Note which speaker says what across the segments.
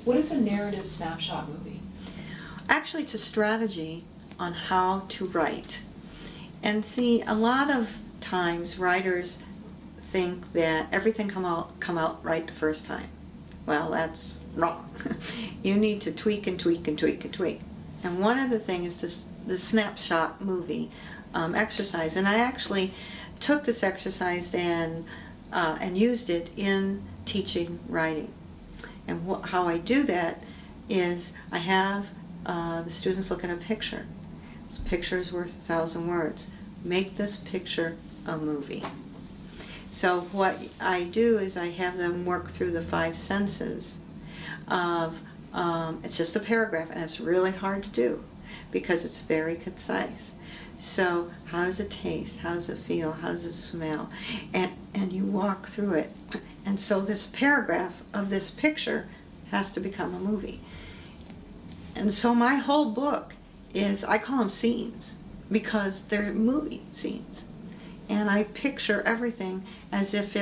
Speaker 1: What is a narrative snapshot movie?
Speaker 2: Actually, it's a strategy on how to write. And see, a lot of times writers think that everything come out right the first time. Well, that's wrong. You need to tweak and tweak and tweak and tweak. And one of the things is the snapshot movie exercise. And I actually took this exercise and used it in teaching writing. And how I do that is I have the students look at a picture. This picture is worth 1,000 words. Make this picture a movie. So what I do is I have them work through the 5 senses of, it's just a paragraph, and it's really hard to do because it's very concise. So how does it taste? How does it feel? How does it smell? And you walk through it. And so this paragraph of this picture has to become a movie. And so my whole book is, I call them scenes, because they're movie scenes. And I picture everything as if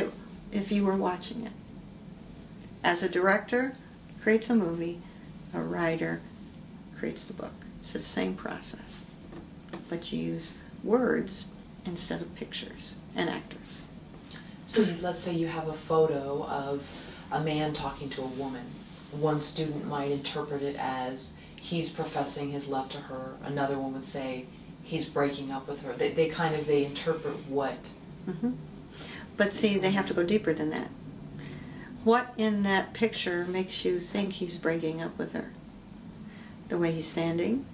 Speaker 2: you were watching it. As a director creates a movie, a writer creates the book. It's the same process. But you use words instead of pictures and actors.
Speaker 1: So let's say you have a photo of a man talking to a woman. One student might interpret it as he's professing his love to her. Another one would say he's breaking up with her. They interpret what.
Speaker 2: Mm-hmm. But see, they have to go deeper than that. What in that picture makes you think he's breaking up with her? The way he's standing,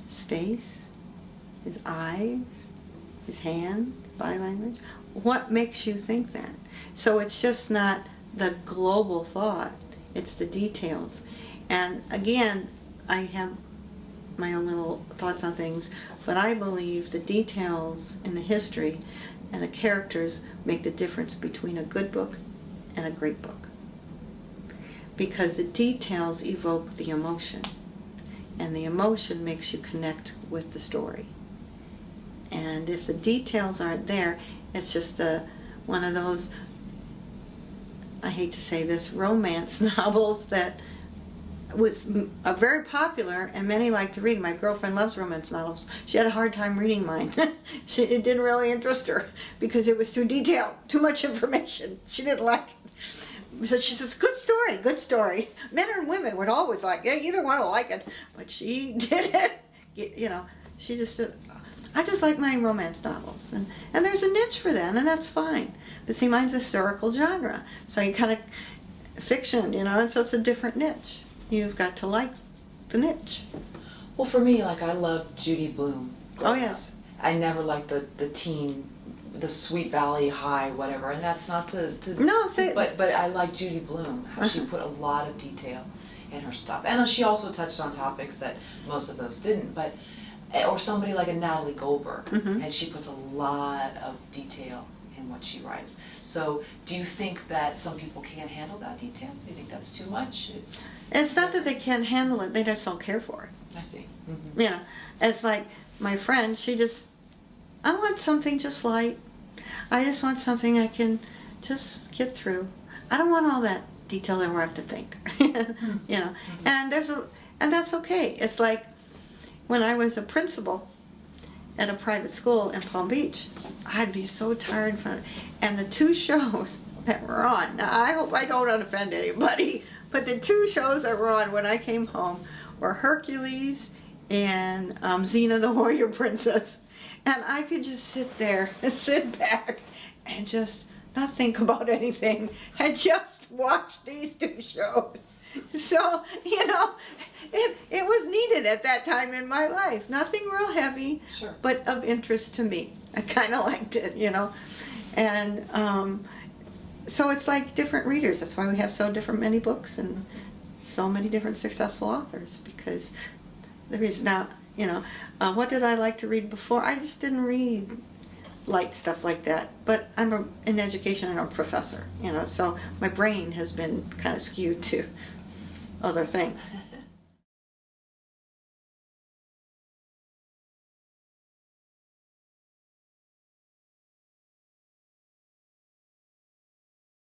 Speaker 2: his face, his eyes, his hand, body language. What makes you think that? So it's just not the global thought, it's the details. And again, I have my own little thoughts on things, but I believe the details in the history and the characters make the difference between a good book and a great book. Because the details evoke the emotion, and the emotion makes you connect with the story. And if the details aren't there, it's just one of those, I hate to say this, romance novels that was very popular and many like to read. My girlfriend loves romance novels. She had a hard time reading mine. It didn't really interest her because it was too detailed, too much information. She didn't like it. So she says, good story, good story. Men and women would always like it. Either one will like it. But she didn't. You know, she just said, I just like my romance novels. And there's a niche for that, and that's fine. But see, mine's a historical genre. So you kind of fiction, you know, and so it's a different niche. You've got to like the niche.
Speaker 1: Well, for me, like, I love Judy Blume.
Speaker 2: Oh, yes.
Speaker 1: I never liked the teen, the Sweet Valley High, whatever, and that's not to
Speaker 2: no, say,
Speaker 1: but I like Judy Blume, how she put a lot of detail in her stuff. And she also touched on topics that most of those didn't, but, or somebody like a Natalie Goldberg, and she puts a lot of detail in what she writes. So do you think that some people can't handle that detail? Do you think that's too much?
Speaker 2: It's not that they can't handle it, they just don't care for it.
Speaker 1: I see.
Speaker 2: You know, it's like my friend, I want something just light. I just want something I can just get through. I don't want all that detail that I have to think. You know, and that's okay. It's like when I was a principal at a private school in Palm Beach, I'd be so tired and the 2 shows that were on, now I hope I don't offend anybody, but the 2 shows that were on when I came home were Hercules and Xena the Warrior Princess. And I could just sit there and sit back and just not think about anything and just watch these 2 shows. So, you know, it was needed at that time in my life. Nothing real heavy,
Speaker 1: sure,
Speaker 2: but of interest to me. I kind of liked it, you know. And so it's like different readers. That's why we have so many books and so many different successful authors, because there is now, you know, what did I like to read before? I just didn't read light stuff like that. But I'm in education and I'm a professor, you know, so my brain has been kind of skewed to other things.